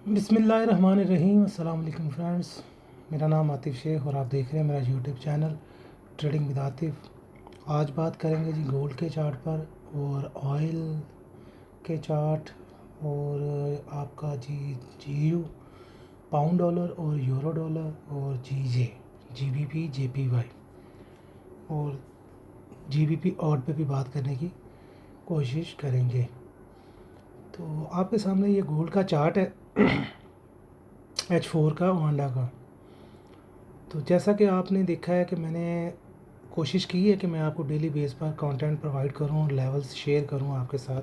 बिस्मिल्लाहिर्रहमानिर्रहीम। अस्सलाम वालेकुम फ्रेंड्स, मेरा नाम आतिफ़ शेख और आप देख रहे हैं मेरा YouTube channel trading with Atif. आज बात करेंगे जी गोल्ड के चार्ट पर और ऑयल के चार्ट और आपका जीयू पाउंड डॉलर और यूरो डॉलर और जीबीपी जेपीवाई और जीबीपी ऑड पे भी बात करने की कोशिश करेंगे। तो आपके सामने ये गोल्ड का चार्ट है H4 का वांडा का। तो जैसा कि आपने देखा है कि मैंने कोशिश की है कि मैं आपको डेली बेस पर कंटेंट प्रोवाइड करूं और लेवल्स शेयर करूं आपके साथ।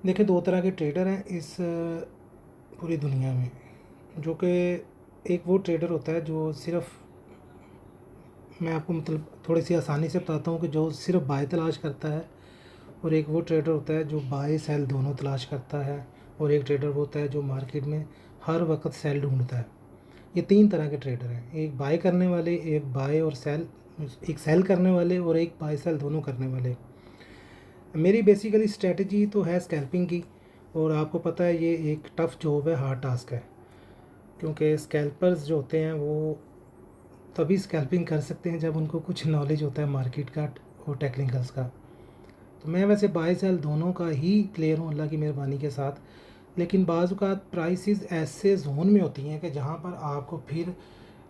देखिए, दो तरह के ट्रेडर हैं इस पूरी दुनिया में, जो कि एक वो ट्रेडर होता है जो सिर्फ, मैं आपको मतलब थोड़ी सी आसानी से बताता हूँ कि जो सिर्फ बाय तलाश करता है, और एक वो ट्रेडर होता है जो बाय सेल दोनों तलाश करता है, और एक ट्रेडर वो होता है जो मार्केट में हर वक्त सेल ढूंढता है। ये तीन तरह के ट्रेडर हैं, एक बाय करने वाले, एक बाय और सेल, एक सेल करने वाले और एक बाय सेल दोनों करने वाले। मेरी बेसिकली स्ट्रेटजी तो है स्कैल्पिंग की, और आपको पता है ये एक टफ़ जॉब है, हार्ड टास्क है, क्योंकि स्कैल्पर्स जो होते हैं वो तभी स्कैल्पिंग कर सकते हैं जब उनको कुछ नॉलेज होता है मार्केट का और टेक्निकल्स का। तो मैं वैसे बाय सेल दोनों का ही प्लेयर हूँ अल्लाह की मेहरबानी के साथ, लेकिन बाज़ औक़ात प्राइसेस ऐसे जोन में होती हैं कि जहाँ पर आपको फिर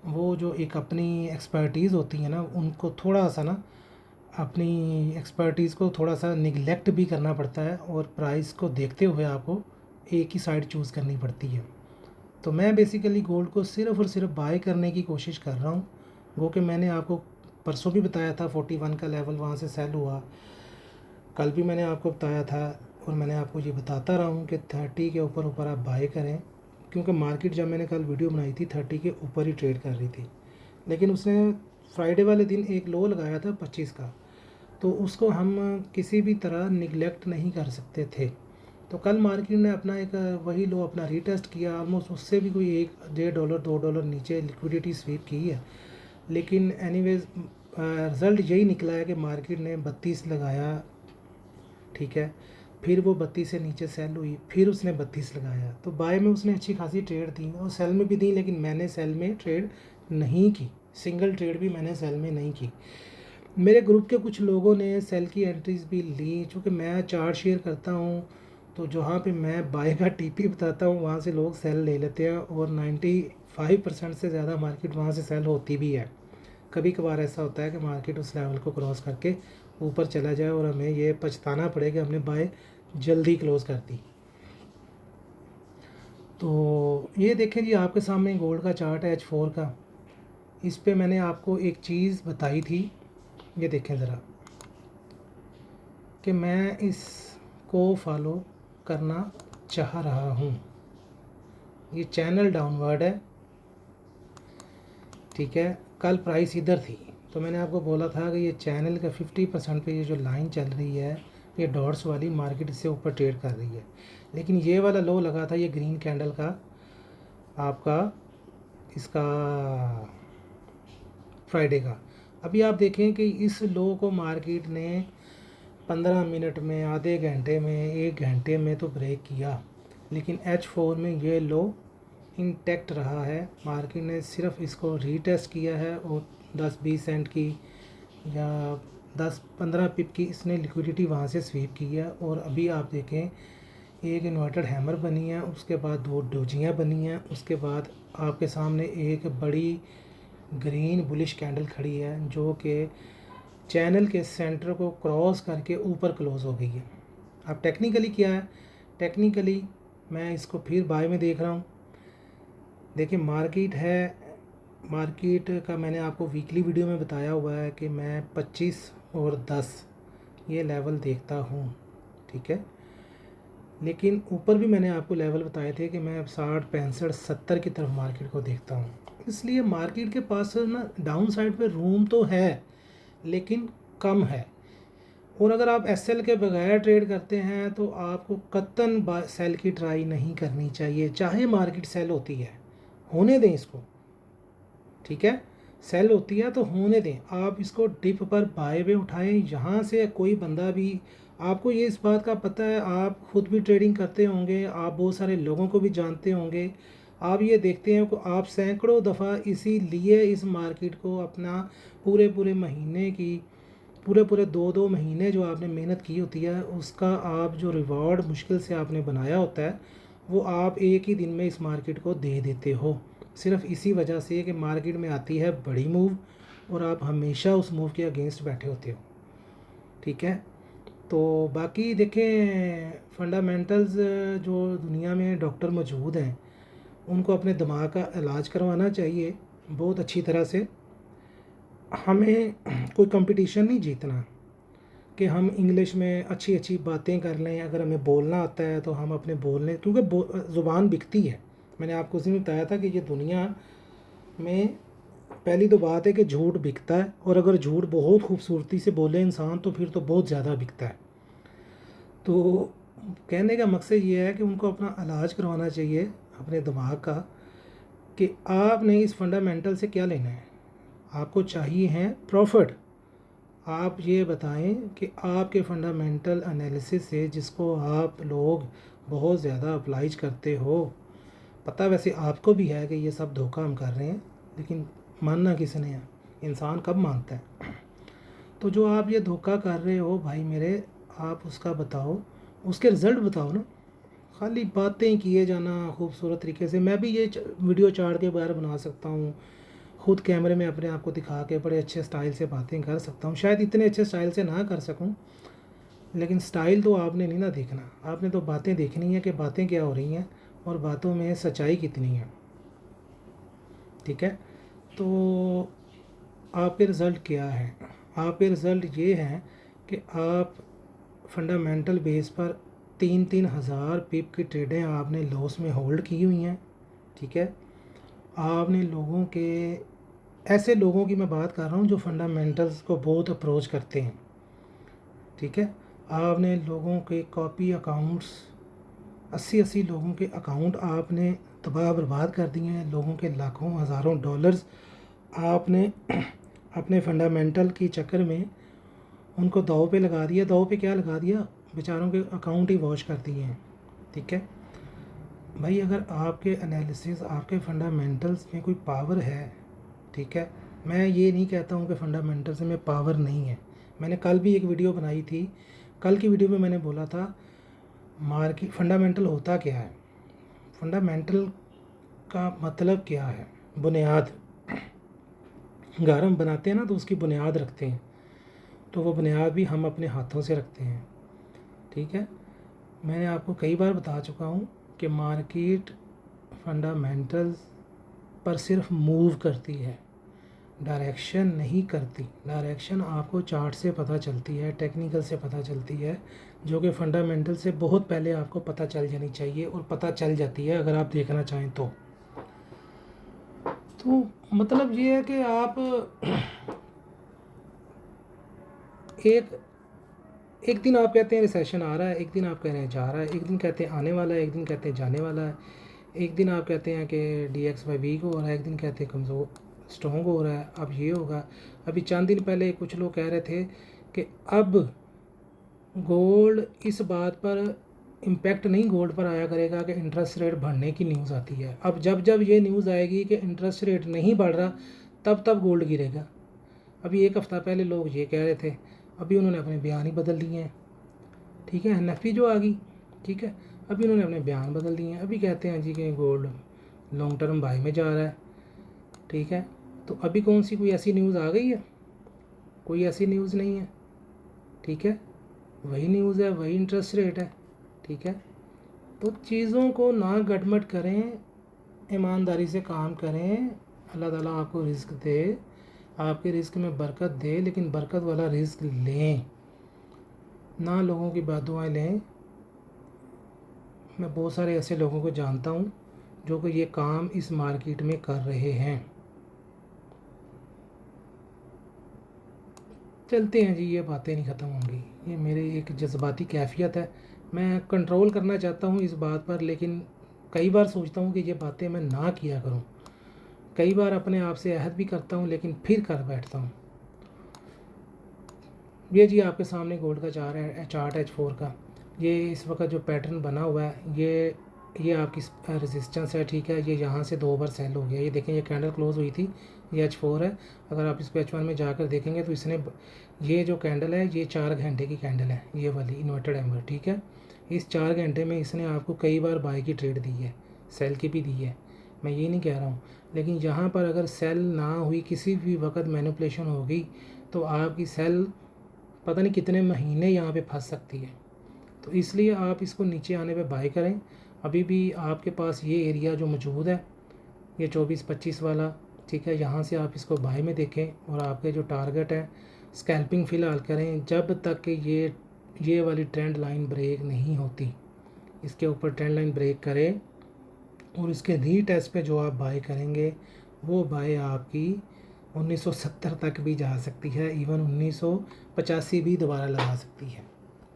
वो जो एक अपनी एक्सपर्टीज़ होती है ना, उनको थोड़ा सा ना, अपनी एक्सपर्टीज़ को थोड़ा सा निगलेक्ट भी करना पड़ता है, और प्राइस को देखते हुए आपको एक ही साइड चूज़ करनी पड़ती है। तो मैं बेसिकली गोल्ड को सिर्फ़ और सिर्फ बाय करने की कोशिश कर रहा हूँ। वो कि मैंने आपको परसों भी बताया था 41 का लेवल वहाँ से सेल हुआ, कल भी मैंने आपको बताया था, और मैंने आपको ये बताता रहा हूँ कि 30 के ऊपर ऊपर आप बाय करें, क्योंकि मार्केट जब मैंने कल वीडियो बनाई थी 30 के ऊपर ही ट्रेड कर रही थी, लेकिन उसने फ्राइडे वाले दिन एक लो लगाया था 25 का, तो उसको हम किसी भी तरह निगलेक्ट नहीं कर सकते थे। तो कल मार्केट ने अपना एक वही लो अपना रीटेस्ट किया, ऑलमोस्ट उससे भी कोई $1 $1.5 $2 नीचे लिक्विडिटी स्वीप की है, लेकिन एनीवेज रिज़ल्ट यही निकला है कि मार्केट ने 32 लगाया, ठीक है, फिर वो 32 से नीचे सेल हुई, फिर उसने 32 लगाया, तो बाय में उसने अच्छी खासी ट्रेड दी और सेल में भी दी, लेकिन मैंने सेल में ट्रेड नहीं की, सिंगल ट्रेड भी मैंने सेल में नहीं की। मेरे ग्रुप के कुछ लोगों ने सेल की एंट्रीज भी ली, चूँकि मैं चार्ट शेयर करता हूँ, तो जहाँ पे मैं बाय का टीपी बताता हूँ वहाँ से लोग सेल ले लेते हैं, और 95% से ज़्यादा मार्केट वहाँ से सेल होती भी है। कभी कभार ऐसा होता है कि मार्केट उस लेवल को क्रॉस करके ऊपर चला जाए और हमें ये पछताना पड़े कि हमने बाय जल्दी क्लोज़ कर दी। तो ये देखें जी, आपके सामने गोल्ड का चार्ट है H4 का। इस पे मैंने आपको एक चीज़ बताई थी, ये देखें ज़रा, कि मैं इसको फॉलो करना चाह रहा हूँ। ये चैनल डाउनवर्ड है, ठीक है, कल प्राइस इधर थी, तो मैंने आपको बोला था कि ये चैनल का 50% पे ये जो लाइन चल रही है, ये डॉट्स वाली, मार्केट इससे ऊपर ट्रेड कर रही है, लेकिन ये वाला लो लगा था ये ग्रीन कैंडल का आपका, इसका फ्राइडे का। अभी आप देखें कि इस लो को मार्केट ने 15 मिनट में, आधे घंटे में, 1 घंटे में तो ब्रेक किया, लेकिन H4 में ये लो इंटैक्ट रहा है। मार्केट ने सिर्फ इसको रीटेस्ट किया है और 10-20 सेंट की या 10-15 पिप की इसने लिक्विडिटी वहाँ से स्वीप की है, और अभी आप देखें एक इन्वर्टेड हैमर बनी है, उसके बाद दो डोजियाँ बनी हैं, उसके बाद आपके सामने एक बड़ी ग्रीन बुलिश कैंडल खड़ी है जो कि चैनल के सेंटर को क्रॉस करके ऊपर क्लोज हो गई है। अब टेक्निकली क्या है, टेक्निकली मैं इसको फिर बाय में देख रहा हूँ। देखिए मार्केट है, मार्केट का मैंने आपको वीकली वीडियो में बताया हुआ है कि मैं 25 और 10 ये लेवल देखता हूँ, ठीक है, लेकिन ऊपर भी मैंने आपको लेवल बताए थे कि मैं 60 65 70 की तरफ मार्केट को देखता हूँ। इसलिए मार्केट के पास ना डाउन साइड पे रूम तो है, लेकिन कम है, और अगर आप एसएल के बगैर ट्रेड करते हैं तो आपको कतन सेल की ट्राई नहीं करनी चाहिए, चाहे मार्केट सेल होती है, होने दें इसको, ठीक है, सेल होती है तो होने दें, आप इसको डिप पर बाय में उठाएं, यहाँ से कोई बंदा भी आपको ये इस बात का पता है, आप खुद भी ट्रेडिंग करते होंगे, आप बहुत सारे लोगों को भी जानते होंगे, आप ये देखते हैं कि आप सैकड़ों दफ़ा इसीलिए इस मार्केट को अपना पूरे पूरे महीने की, पूरे पूरे 2-2 महीने जो आपने मेहनत की होती है, उसका आप जो रिवॉर्ड मुश्किल से आपने बनाया होता है, वो आप एक ही दिन में इस मार्केट को दे देते हो। सिर्फ इसी वजह से कि मार्केट में आती है बड़ी मूव और आप हमेशा उस मूव के अगेंस्ट बैठे होते हो। ठीक है, तो बाकी देखें, फंडामेंटल्स जो दुनिया में डॉक्टर मौजूद हैं, उनको अपने दिमाग का इलाज करवाना चाहिए बहुत अच्छी तरह से। हमें कोई कंपटीशन नहीं जीतना कि हम इंग्लिश में अच्छी अच्छी बातें कर लें, अगर हमें बोलना आता है तो हम अपने बोलने, क्योंकि ज़ुबान बिकती है। मैंने आपको उस दिन बताया था कि ये दुनिया में पहली तो बात है कि झूठ बिकता है, और अगर झूठ बहुत खूबसूरती से बोले इंसान तो फिर तो बहुत ज़्यादा बिकता है। तो कहने का मकसद ये है कि उनको अपना इलाज करवाना चाहिए अपने दिमाग का, कि आपने इस फंडामेंटल से क्या लेना है। आपको चाहिए है प्रॉफिट। आप ये बताएं कि आपके फंडामेंटल एनालिसिस से, जिसको आप लोग बहुत ज़्यादा अप्लाइज करते हो, पता वैसे आपको भी है कि ये सब धोखा हम कर रहे हैं, लेकिन मानना किसने है, इंसान कब मानता है। तो जो आप ये धोखा कर रहे हो भाई मेरे, आप उसका बताओ, उसके रिज़ल्ट बताओ ना। खाली बातें किए जाना खूबसूरत तरीके से, मैं भी ये वीडियो चार्ट के बारे बना सकता हूँ, खुद कैमरे में अपने आप को दिखा के बड़े अच्छे स्टाइल से बातें कर सकता हूँ, शायद इतने अच्छे स्टाइल से ना कर सकूँ, लेकिन स्टाइल तो आपने नहीं ना देखना, आपने तो बातें देखनी है कि बातें क्या हो रही हैं और बातों में सच्चाई कितनी है। ठीक है, तो आपके रिज़ल्ट क्या है, आपके रिज़ल्ट ये हैं कि आप फंडामेंटल बेस पर 3-3 हज़ार पिप की ट्रेडें आपने लॉस में होल्ड की हुई हैं। ठीक है, आपने लोगों के, ऐसे लोगों की मैं बात कर रहा हूँ जो फंडामेंटल्स को बहुत अप्रोच करते हैं। ठीक है, आपने लोगों के कॉपी अकाउंट्स, 80-80 लोगों के अकाउंट आपने तबाह बर्बाद कर दिए हैं, लोगों के लाखों हज़ारों डॉलर्स आपने अपने फंडामेंटल की चक्कर में उनको दाव पे लगा दिया। दाव पे क्या लगा दिया, बेचारों के अकाउंट ही वॉश कर दिए हैं। ठीक है भाई, अगर आपके एनालिसिस, आपके फंडामेंटल्स में कोई पावर है, ठीक है, मैं ये नहीं कहता हूँ कि फंडामेंटल्स में पावर नहीं है। मैंने कल भी एक वीडियो बनाई थी, कल की वीडियो में मैंने बोला था मार्केट फंडामेंटल होता क्या है, फंडामेंटल का मतलब क्या है। बुनियाद, घर हम बनाते हैं ना तो उसकी बुनियाद रखते हैं, तो वो बुनियाद भी हम अपने हाथों से रखते हैं। ठीक है, मैंने आपको कई बार बता चुका हूँ कि मार्केट फंडामेंटल्स पर सिर्फ मूव करती है, डायरेक्शन नहीं करती। डायरेक्शन आपको चार्ट से पता चलती है, टेक्निकल से पता चलती है, जो कि फंडामेंटल से बहुत पहले आपको पता चल जानी चाहिए, और पता चल जाती है अगर आप देखना चाहें तो मतलब ये है कि आप एक एक दिन आप कहते हैं रिसेशन आ रहा है, एक दिन आप कह रहे हैं जा रहा है, एक दिन कहते हैं आने वाला है, एक दिन कहते हैं जाने वाला है, एक दिन आप कहते हैं कि DXY वीक हो रहा है, एक दिन कहते हैं कमज़ोर स्ट्रॉन्ग हो रहा है, अब ये होगा। अभी चंद दिन पहले कुछ लोग कह रहे थे कि अब गोल्ड, इस बात पर इम्पेक्ट नहीं गोल्ड पर आया करेगा कि इंटरेस्ट रेट बढ़ने की न्यूज़ आती है। अब जब जब ये न्यूज़ आएगी कि इंटरेस्ट रेट नहीं बढ़ रहा, तब तब गोल्ड गिरेगा। अभी एक हफ़्ता पहले लोग ये कह रहे थे, अभी उन्होंने अपने बयान ही बदल दिए हैं। ठीक है, NFP जो आ गई, ठीक है, अभी उन्होंने अपने बयान बदल दिए हैं, अभी कहते हैं जी कि गोल्ड लॉन्ग टर्म बाई में जा रहा है। ठीक है, तो अभी कौन सी कोई ऐसी न्यूज़ आ गई है, कोई ऐसी न्यूज़ नहीं है। ठीक है, वही न्यूज़ है, वही इंटरेस्ट रेट है। ठीक है, तो चीज़ों को ना गड़बड़ करें, ईमानदारी से काम करें, अल्लाह ताला आपको रिस्क दे, आपके रिस्क में बरकत दे, लेकिन बरकत वाला रिस्क लें, ना लोगों की बद्दुआएं लें। मैं बहुत सारे ऐसे लोगों को जानता हूँ जो कि ये काम इस मार्केट में कर रहे हैं। चलते हैं जी, ये बातें नहीं ख़त्म होंगी, ये मेरी एक जज्बाती कैफियत है, मैं कंट्रोल करना चाहता हूँ इस बात पर, लेकिन कई बार सोचता हूँ कि ये बातें मैं ना किया करूँ, कई बार अपने आप से अहद भी करता हूँ लेकिन फिर कर बैठता हूँ। ये जी आपके सामने गोल्ड का चार्ट है H4 का। ये इस वक्त जो पैटर्न बना हुआ है ये आपकी रेजिस्टेंस है, ठीक है। ये यहाँ से 2 बार सेल हो गया। ये देखें, ये कैंडल क्लोज हुई थी, ये H4 है। अगर आप इसको H1 में जाकर देखेंगे तो इसने ये जो कैंडल है ये 4 घंटे की कैंडल है, ये वाली इन्वर्टेड एम्बर, ठीक है। इस 4 घंटे में इसने आपको कई बार बाई की ट्रेड दी है, सेल की भी दी है, मैं ये नहीं कह रहा हूँ। लेकिन यहाँ पर अगर सेल ना हुई, किसी भी वक्त मैनिपुलेशन होगी, तो आपकी सेल पता नहीं कितने महीने यहाँ पे फंस सकती है। तो इसलिए आप इसको नीचे आने पे बाय करें। अभी भी आपके पास ये एरिया जो मौजूद है, ये 24-25 वाला, ठीक है, यहाँ से आप इसको बाय में देखें। और आपके जो टारगेट है, स्कैल्पिंग फ़िलहाल करें जब तक कि ये वाली ट्रेंड लाइन ब्रेक नहीं होती। इसके ऊपर ट्रेंड लाइन ब्रेक करे और इसके रीटेस्ट पे जो आप बाय करेंगे वो बाय आपकी 1970 तक भी जा सकती है, इवन 1985 भी दोबारा लगा सकती है,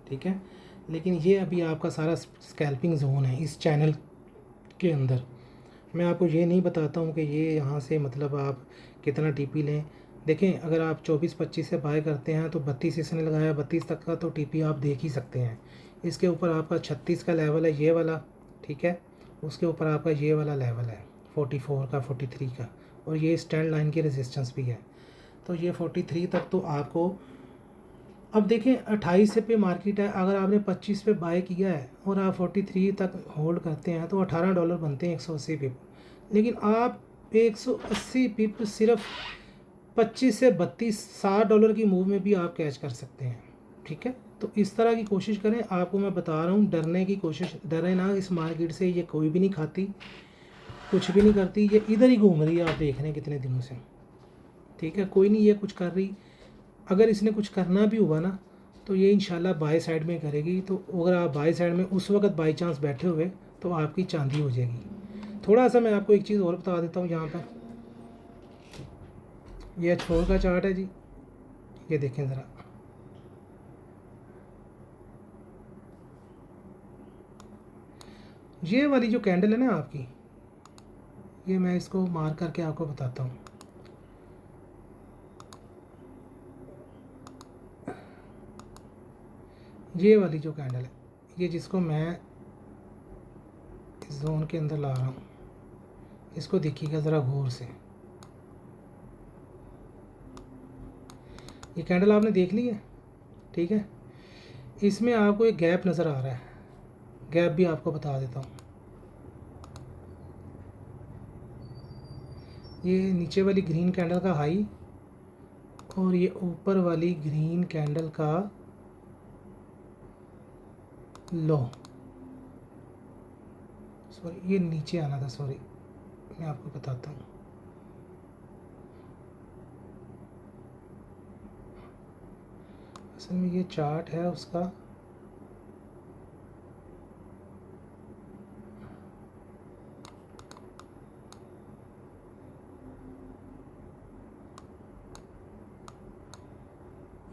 ठीक है। लेकिन ये अभी आपका सारा स्कैल्पिंग जोन है इस चैनल के अंदर। मैं आपको ये नहीं बताता हूँ कि ये यहाँ से मतलब आप कितना टीपी लें। देखें, अगर आप 24-25 से बाय करते हैं तो 32 इसने लगाया, 32 तक का तो टीपी आप देख ही सकते हैं। इसके ऊपर आपका 36 का लेवल है ये वाला, ठीक है। उसके ऊपर आपका ये वाला लेवल है 44 का, 43 का, और ये स्टैंड लाइन की रेजिस्टेंस भी है। तो ये 43 तक तो आपको, अब देखें 28 पे मार्केट है, अगर आपने 25 पे बाय किया है और आप 43 तक होल्ड करते हैं तो $18 बनते हैं 180 पिप। लेकिन आप 180 पिप सिर्फ 25 से 32 $60 की मूव में भी आप कैच कर सकते हैं, ठीक है। तो इस तरह की कोशिश करें। आपको मैं बता रहा हूँ, डरने की कोशिश, डरे ना इस मार्केट से। ये कोई भी नहीं खाती, कुछ भी नहीं करती, ये इधर ही घूम रही है, आप देख रहे हैं कितने दिनों से, ठीक है। कोई नहीं ये कुछ कर रही। अगर इसने कुछ करना भी हुआ ना तो ये इंशाल्लाह बाय साइड में करेगी। तो अगर आप बाय साइड में उस वक्त बाई चांस बैठे हुए तो आपकी चांदी हो जाएगी। थोड़ा सा मैं आपको एक चीज़ और बता देता हूँ। यहाँ पर ये H4 का चार्ट है जी, ये देखें ज़रा, ये वाली जो कैंडल है ना आपकी, ये मैं इसको मार करके आपको बताता हूँ। ये वाली जो कैंडल है, ये जिसको मैं इस जोन के अंदर ला रहा हूँ, इसको देखिएगा ज़रा गौर से। ये कैंडल आपने देख ली है, ठीक है। इसमें आपको एक गैप नज़र आ रहा है, गैप भी आपको बता देता हूँ। ये नीचे वाली ग्रीन कैंडल का हाई और ये ऊपर वाली ग्रीन कैंडल का लो, सॉरी ये नीचे आना था, सॉरी मैं आपको बताता हूँ। असल में ये चार्ट है उसका,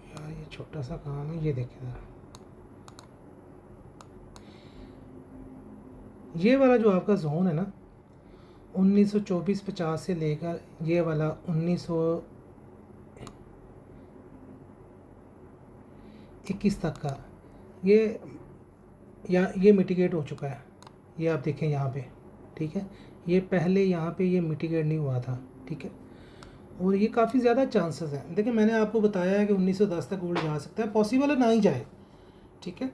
यार ये छोटा सा काम है, ये देखें ज़रा। ये वाला जो आपका जोन है ना 1924-50 से लेकर ये वाला 1921 तक का, ये मिटिगेट हो चुका है। ये आप देखें यहाँ पे, ठीक है। ये पहले यहाँ पे ये मिटिगेट नहीं हुआ था, ठीक है। और ये काफ़ी ज़्यादा चांसेस हैं। देखिए मैंने आपको बताया है कि 1910 तक गोल्ड जा सकता है, पॉसिबल है ना ही जाए, ठीक है।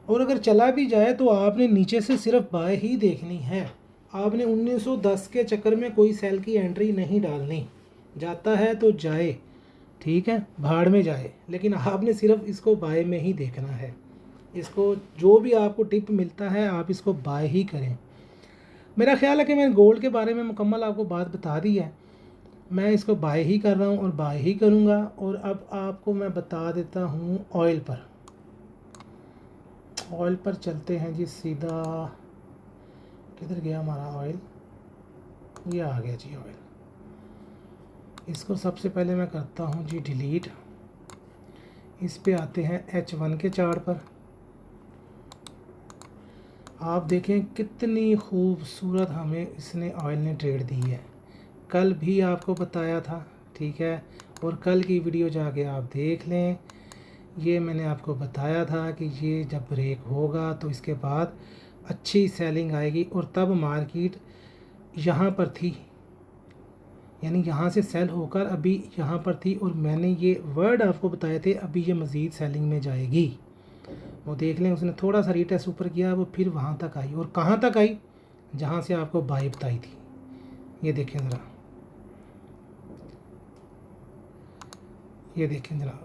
और अगर चला भी जाए तो आपने नीचे से सिर्फ बाय ही देखनी है। आपने 1910 के चक्कर में कोई सेल की एंट्री नहीं डालनी। जाता है तो जाए, ठीक है, भाड़ में जाए, लेकिन आपने सिर्फ इसको बाय में ही देखना है। इसको जो भी आपको टिप मिलता है आप इसको बाय ही करें। मेरा ख्याल है कि मैंने गोल्ड के बारे में मुकम्मल आपको बात बता दी है। मैं इसको बाय ही कर रहा हूँ और बाय ही करूँगा। और अब आपको मैं बता देता हूँ ऑयल पर। ऑयल पर चलते हैं जी सीधा। किधर गया हमारा ऑयल? ये आ गया जी ऑयल। इसको सबसे पहले मैं करता हूँ जी डिलीट। इस पे आते हैं H1 के चार्ट पर। आप देखें कितनी खूबसूरत हमें इसने ऑयल ने ट्रेड दी है। कल भी आपको बताया था, ठीक है, और कल की वीडियो जाके आप देख लें। ये मैंने आपको बताया था कि ये जब ब्रेक होगा तो इसके बाद अच्छी सेलिंग आएगी, और तब मार्केट यहाँ पर थी, यानी यहाँ से सेल होकर अभी यहाँ पर थी, और मैंने ये वर्ड आपको बताए थे अभी ये मज़ीद सेलिंग में जाएगी। वो देख लें, उसने थोड़ा सा रीटेस्ट ऊपर किया, वो फिर वहाँ तक आई, और कहाँ तक आई, जहाँ से आपको बाई बताई थी। ये देखें ज़रा, ये देखें ज़रा,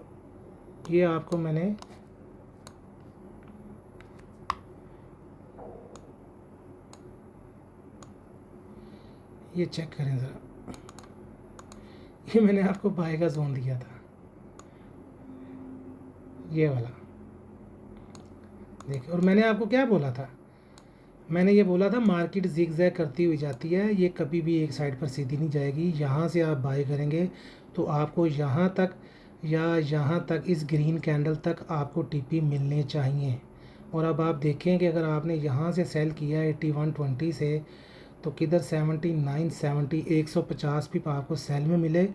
ये आपको मैंने ये चेक करें ज़रा, ये मैंने आपको बाय का जोन दिया था, ये वाला देखिए। और मैंने आपको क्या बोला था, मैंने ये बोला था मार्केट जिग जैग करती हुई जाती है, ये कभी भी एक साइड पर सीधी नहीं जाएगी। यहाँ से आप बाय करेंगे तो आपको यहाँ तक या यहाँ तक इस ग्रीन कैंडल तक आपको टीपी मिलने चाहिए। और अब आप देखें कि अगर आपने यहाँ से सेल किया 81.20 से, तो किधर 79 70 150 पिप आपको सेल में मिले,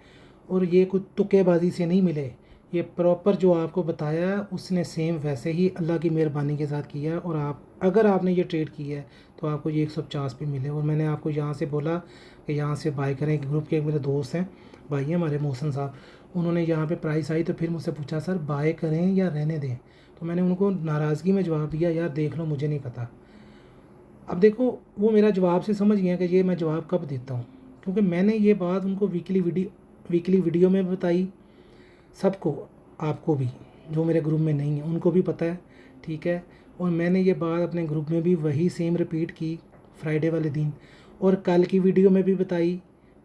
और ये कुछ तुक्केबाजी से नहीं मिले, ये प्रॉपर जो आपको बताया उसने सेम वैसे ही अल्लाह की मेहरबानी के साथ किया। और आप अगर आपने ये ट्रेड किया है तो आपको ये 150 पे मिले। और मैंने आपको यहाँ से बोला कि यहाँ से बाय करें। ग्रुप के एक मेरे दोस्त हैं, भाई हैं हमारे, मोहसन साहब, उन्होंने यहाँ पे प्राइस आई तो फिर मुझसे पूछा सर बाय करें या रहने दें, तो मैंने उनको नाराज़गी में जवाब दिया यार देख लो मुझे नहीं पता। अब देखो वो मेरा जवाब से समझ गया कि ये मैं जवाब कब देता हूँ, क्योंकि मैंने ये बात उनको वीकली वीडियो में बताई सबको, आपको भी जो मेरे ग्रुप में नहीं है उनको भी पता है, ठीक है। और मैंने ये बात अपने ग्रुप में भी वही सेम रिपीट की फ्राइडे वाले दिन, और कल की वीडियो में भी बताई,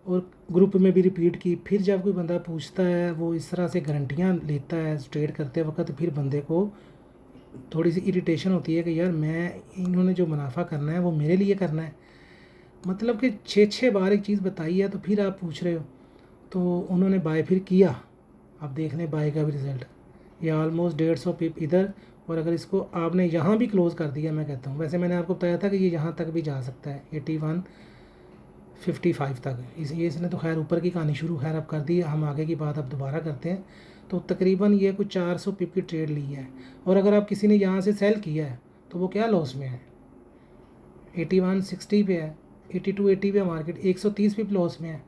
और ग्रुप में भी रिपीट की। फिर जब कोई बंदा पूछता है, वो इस तरह से गारंटियाँ लेता है ट्रेड करते वक्त, फिर बंदे को थोड़ी सी इरिटेशन होती है कि यार मैं, इन्होंने जो मुनाफा करना है वो मेरे लिए करना है, मतलब कि 6 बार एक चीज़ बताई है तो फिर आप पूछ रहे हो। तो उन्होंने बाय फिर किया, आप देख लें बाय का भी रिज़ल्ट, ये ऑलमोस्ट 150 पिप इधर। और अगर इसको आपने यहाँ भी क्लोज़ कर दिया, मैं कहता हूँ, वैसे मैंने आपको बताया था कि ये यहाँ तक भी जा सकता है 81.55 तक, इसने तो खैर ऊपर की कहानी शुरू खैर अब कर दी, हम आगे की बात अब दोबारा करते हैं। तो तकरीबन ये कुछ 400 पिप की ट्रेड ली है, और अगर आप किसी ने यहाँ से सेल किया है तो वो क्या लॉस में है, 81.60 पे है, 82.80 पे मार्केट, 130 पिप लॉस में है।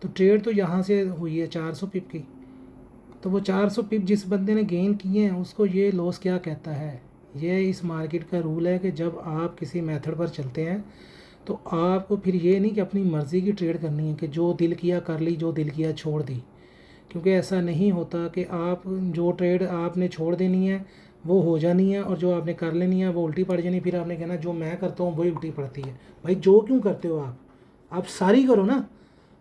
तो ट्रेड तो यहाँ से हुई है 400 पिप की, तो वो 400 पिप जिस बंदे ने गेन किए हैं उसको ये लॉस क्या कहता है। ये इस मार्केट का रूल है कि जब आप किसी मेथड पर चलते हैं तो आपको फिर ये नहीं कि अपनी मर्ज़ी की ट्रेड करनी है कि जो दिल किया कर ली, जो दिल किया छोड़ दी, क्योंकि ऐसा नहीं होता कि आप जो ट्रेड आपने छोड़ देनी है वो हो जानी है, और जो आपने कर लेनी है वो उल्टी पड़ जानी, फिर आपने कहना जो मैं करता हूँ वही उल्टी पड़ती है। भाई जो क्यों करते हो आप सारी करो ना।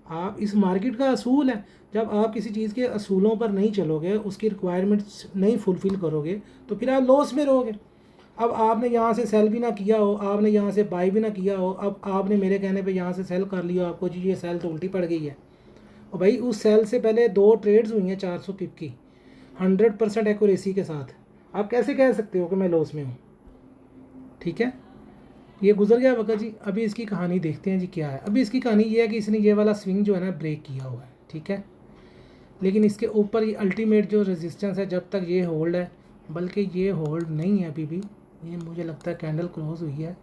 आप इस मार्केट का असूल है, जब आप किसी चीज़ के असूलों पर नहीं चलोगे, उसकी रिक्वायरमेंट्स नहीं फुलफ़िल करोगे, तो फिर आप लॉस में रहोगे। अब आपने यहाँ से सेल भी ना किया हो, आपने यहाँ से बाई भी ना किया हो, अब आपने मेरे कहने पे यहाँ से सेल कर लिया, आपको जी ये सेल तो उल्टी पड़ गई है। और भाई उस सेल से पहले 2 ट्रेड्स हुई हैं 400 पिप की 100% एक्यूरेसी के साथ, आप कैसे कह सकते हो कि मैं लॉस में हूँ। ठीक है, ये गुजर गया वक्त जी। अभी इसकी कहानी देखते हैं जी क्या है। अभी इसकी कहानी ये है कि इसने ये वाला स्विंग जो है ना ब्रेक किया हुआ है, ठीक है, लेकिन इसके ऊपर ये अल्टीमेट जो रेजिस्टेंस है जब तक ये होल्ड है, बल्कि ये होल्ड नहीं है अभी भी, ये मुझे लगता है कैंडल क्लोज हुई है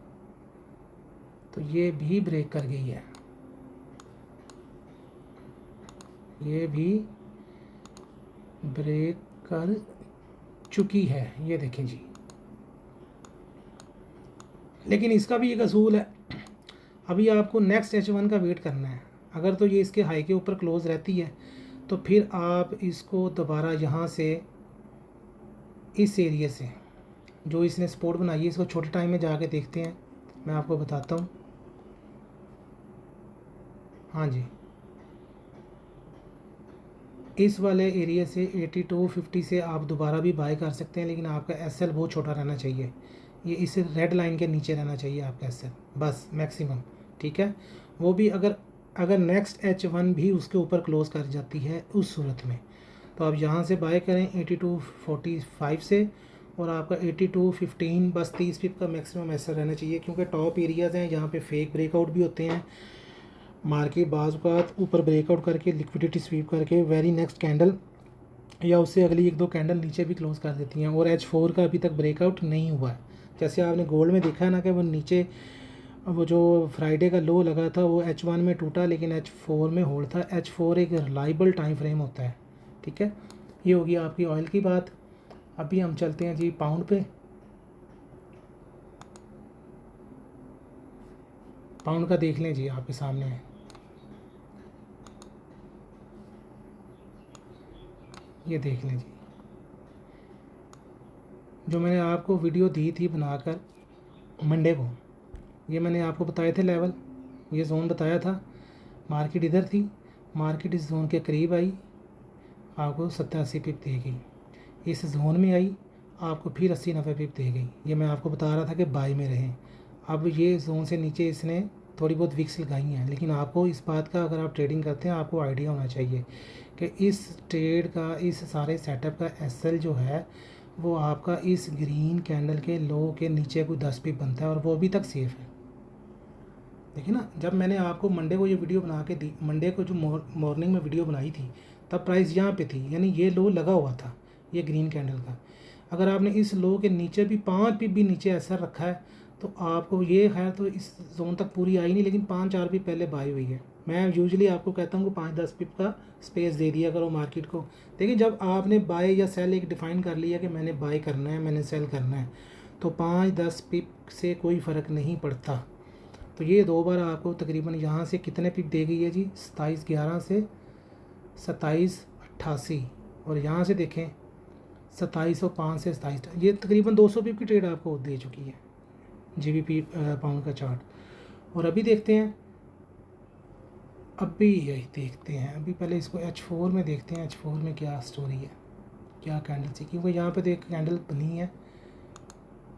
तो ये भी ब्रेक कर गई है, ये भी ब्रेक कर चुकी है, ये देखें जी। लेकिन इसका भी एक असूल है, अभी आपको नेक्स्ट H1 का वेट करना है। अगर तो ये इसके हाई के ऊपर क्लोज रहती है तो फिर आप इसको दोबारा यहाँ से इस एरिया से जो इसने सपोर्ट बनाई है, इसको छोटे टाइम में जाके देखते हैं, मैं आपको बताता हूँ। हाँ जी, इस वाले एरिया से 82.50 से आप दोबारा भी बाय कर सकते हैं, लेकिन आपका SL बहुत छोटा रहना चाहिए, ये इस रेड लाइन के नीचे रहना चाहिए आपका SL बस मैक्सिमम, ठीक है। वो भी अगर नेक्स्ट H1 भी उसके ऊपर क्लोज़ कर जाती है उस सूरत में, तो आप यहाँ से बाय करें 82.45 से, और आपका 82.15 बस 30 पिप का मैक्सिमम SL रहना चाहिए, क्योंकि टॉप एरियाज़ हैं जहाँ पे फेक ब्रेकआउट भी होते हैं। मार्केट बाज़ औक़ात ऊपर ब्रेकआउट करके लिक्विडिटी स्वीप करके वेरी नेक्स्ट कैंडल या उससे अगली एक दो कैंडल नीचे भी क्लोज़ कर देती हैं। और H4 का अभी तक ब्रेकआउट नहीं हुआ है। जैसे आपने गोल्ड में देखा है ना कि वो नीचे, वो जो फ्राइडे का लो लगा था वो H1 में टूटा, लेकिन H4 में होल्ड था। H4 एक रिलायबल टाइम फ्रेम होता है, ठीक है। ये होगी आपकी ऑयल की बात। अभी हम चलते हैं जी पाउंड पे। पाउंड का देख लें जी, आपके सामने है, ये देख लें जी। जो मैंने आपको वीडियो दी थी बनाकर मंडे को, ये मैंने आपको बताए थे लेवल, ये जोन बताया था। मार्केट इधर थी, मार्केट इस जोन के करीब आई, आपको 70-80 पिप देगी। इस जोन में आई, आपको फिर 80-90 पिप दे गई। ये मैं आपको बता रहा था कि बाई में रहें। अब ये जोन से नीचे इसने थोड़ी बहुत विक्स लगाई हैं, लेकिन आपको इस बात का, अगर आप ट्रेडिंग करते हैं, आपको आइडिया होना चाहिए कि इस ट्रेड का, इस सारे सेटअप का एसएल जो है वो आपका इस ग्रीन कैंडल के लो के नीचे कोई 10 पिप बनता है, और वो अभी तक सेफ़ है। देखिए ना, जब मैंने आपको मंडे को ये वीडियो बना के दी, मंडे को जो मॉर्निंग में वीडियो बनाई थी, तब प्राइस यहाँ पे थी, यानी ये लो लगा हुआ था ये ग्रीन कैंडल का। अगर आपने इस लो के नीचे भी 5 पिप भी नीचे ऐसा रखा है, तो आपको ये है, तो इस जोन तक पूरी आई नहीं, लेकिन 5-4 पिप पहले बाई हुई है। मैं यूजुअली आपको कहता हूँ कि 5-10 पिप का स्पेस दे दिया करो मार्केट को। देखिए, जब आपने बाय या सेल एक डिफ़ाइन कर लिया कि मैंने बाय करना है, मैंने सेल करना है, तो 5-10 पिप से कोई फ़र्क नहीं पड़ता। तो ये दो बार आपको तकरीबन यहाँ से कितने पिप दे गई है जी, 27-11 से 27-88, और यहाँ से देखें 2705 से 27, ये तकरीबन 200 पिप की ट्रेड आपको दे चुकी है GBP पाउंड का चार्ट। और अभी देखते हैं, अभी यही देखते हैं, अभी पहले इसको H4 में देखते हैं, H4 में क्या स्टोरी है, क्या कैंडल थी, क्योंकि यहाँ पे तो एक कैंडल बनी है।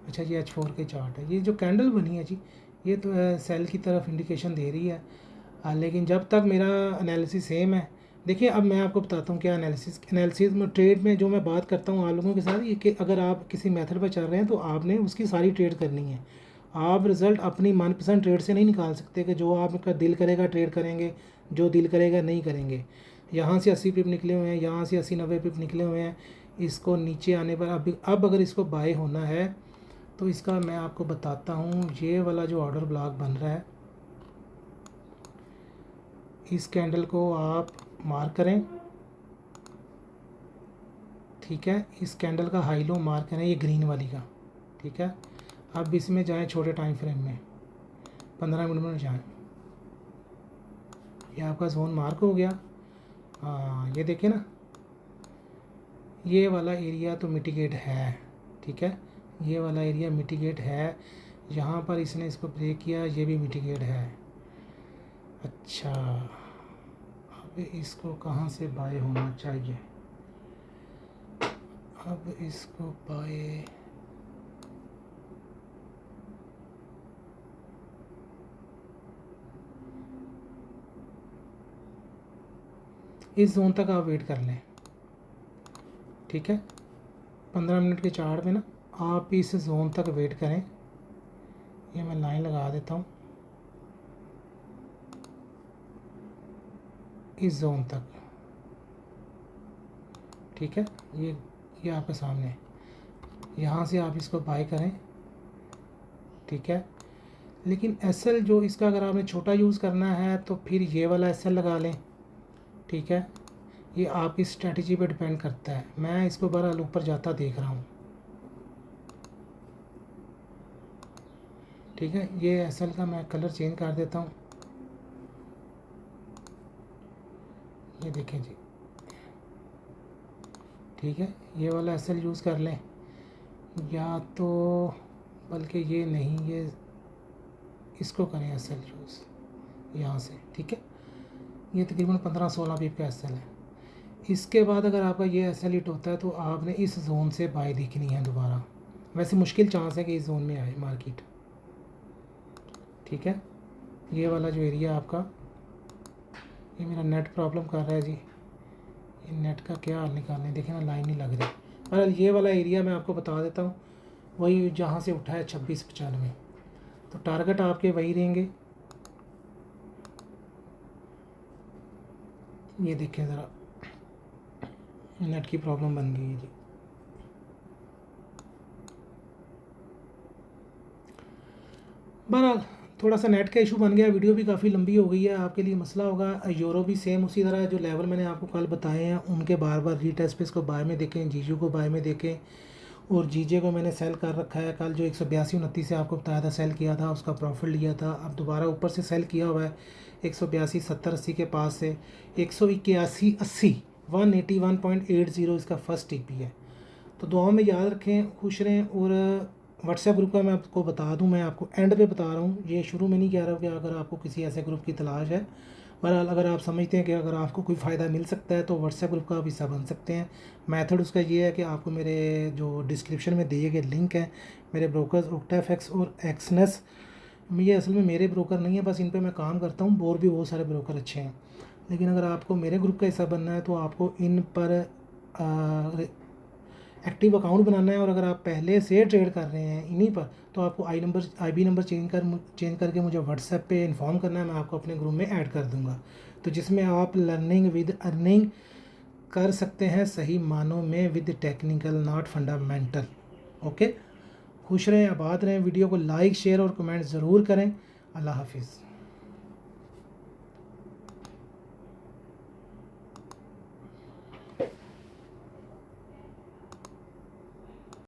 अच्छा जी, H4 के चार्ट है, ये जो कैंडल बनी है जी, ये तो सेल की तरफ इंडिकेशन दे रही है। लेकिन जब तक मेरा एनालिसिस सेम है, देखिए अब मैं आपको बताता हूँ क्या एनालिसिस में, ट्रेड में जो मैं बात करता हूँ आप लोगों के साथ, ये कि अगर आप किसी मेथड पर चल रहे हैं तो आपने उसकी सारी ट्रेड करनी है। आप रिज़ल्ट अपनी मनपसंद ट्रेड से नहीं निकाल सकते कि जो आपका दिल करेगा ट्रेड करेंगे, जो दिल करेगा नहीं करेंगे। यहाँ से 80 पिप निकले हुए हैं, यहाँ से 80-90 पिप निकले हुए हैं। इसको नीचे आने पर अब अगर इसको बाय होना है तो इसका मैं आपको बताता हूँ। ये वाला जो ऑर्डर ब्लॉक बन रहा है, इस कैंडल को आप मार्क करें, ठीक है। इस कैंडल का हाई लो मार्क करें, ये ग्रीन वाली का, ठीक है। अब इसमें जाएं छोटे टाइम फ्रेम में, 15 मिनट में जाएं, ये आपका जोन मार्क हो गया। हाँ, ये देखिए ना, ये वाला एरिया तो मिटिगेट है, ठीक है। ये वाला एरिया मिटिगेट है, यहाँ पर इसने इसको ब्रेक किया, ये भी मिटिगेट है। अच्छा, अब इसको कहाँ से बाय होना चाहिए, अब इसको बाय, इस जोन तक आप वेट कर लें, ठीक है। 15 मिनट के चार्ट में ना आप इस जोन तक वेट करें। ये मैं लाइन लगा देता हूँ इस जोन तक, ठीक है। ये आपके सामने है, यहाँ से आप इसको बाय करें, ठीक है। लेकिन एसएल जो इसका, अगर आपने छोटा यूज़ करना है तो फिर ये वाला एसएल लगा लें, ठीक है। ये आपकी स्ट्रेटजी पे डिपेंड करता है। मैं इसको बहरहाल ऊपर जाता देख रहा हूँ, ठीक है। ये एसएल का मैं कलर चेंज कर देता हूँ, ये देखें जी, ठीक है। ये वाला एसएल यूज़ कर लें, या तो बल्कि ये नहीं, ये इसको करें एसएल यूज़ यहाँ से, ठीक है। ये तकरीबन 15-16 पीप का एसएल है। इसके बाद अगर आपका ये एसएल हिट होता है तो आपने इस जोन से बाय दिखनी है दोबारा। वैसे मुश्किल चांस है कि इस जोन में आए मार्केट, ठीक है। ये वाला जो एरिया आपका, ये मेरा नेट प्रॉब्लम कर रहा है जी, ये नेट का क्या हाल निकालने, देखें ना लाइन नहीं लग रही। और ये वाला एरिया मैं आपको बता देता हूँ, वही जहाँ से उठा है 26-95, तो टारगेट आपके वही रहेंगे। ये देखें ज़रा, नेट की प्रॉब्लम बन गई है जी। बहरहाल थोड़ा सा नेट का इशू बन गया, वीडियो भी काफ़ी लंबी हो गई है, आपके लिए मसला होगा। यूरो भी सेम उसी तरह जो लेवल मैंने आपको कल बताए हैं उनके बार बार रीटेस्ट पे इसको बाय में देखें, जीजू को बाय में देखें, और जीजे को मैंने सेल कर रखा है। कल जो 182.29 से आपको बताया था सेल किया था, उसका प्रॉफिट लिया था, अब दोबारा ऊपर से सेल किया हुआ है 182.70-80 के पास से 181.80 181.80 इसका फर्स्ट टीपी है। तो दुआओं में याद रखें, खुश रहें। और व्हाट्सएप ग्रुप का मैं आपको बता दूं, मैं आपको एंड पे बता रहा हूँ, ये शुरू में नहीं कह रहा हूँ कि अगर आपको किसी ऐसे ग्रुप की तलाश है। बहरहाल अगर आप समझते हैं कि अगर आपको कोई फ़ायदा मिल सकता है तो व्हाट्सएप ग्रुप का आप हिस्सा बन सकते हैं। मेथड उसका ये है कि आपको मेरे जो डिस्क्रिप्शन में दिए गए लिंक हैं, मेरे ब्रोकर्स ओक्टाफेक्स और एक्सनेस, ये असल में मेरे ब्रोकर नहीं है, बस इन पे मैं काम करता हूँ, और भी बहुत सारे ब्रोकर अच्छे हैं। लेकिन अगर आपको मेरे ग्रुप का हिस्सा बनना है तो आपको इन पर एक्टिव अकाउंट बनाना है। और अगर आप पहले से ट्रेड कर रहे हैं इन्हीं पर तो आपको आईबी नंबर चेंज करके मुझे व्हाट्सएप पे इन्फॉर्म करना है, मैं आपको अपने ग्रुप में ऐड कर दूंगा, तो जिसमें आप लर्निंग विद अर्निंग कर सकते हैं सही मानों में, with technical not fundamental. Okay, खुश रहें, आबाद रहें। वीडियो को लाइक शेयर और कमेंट ज़रूर करें। अल्लाह हाफिज़।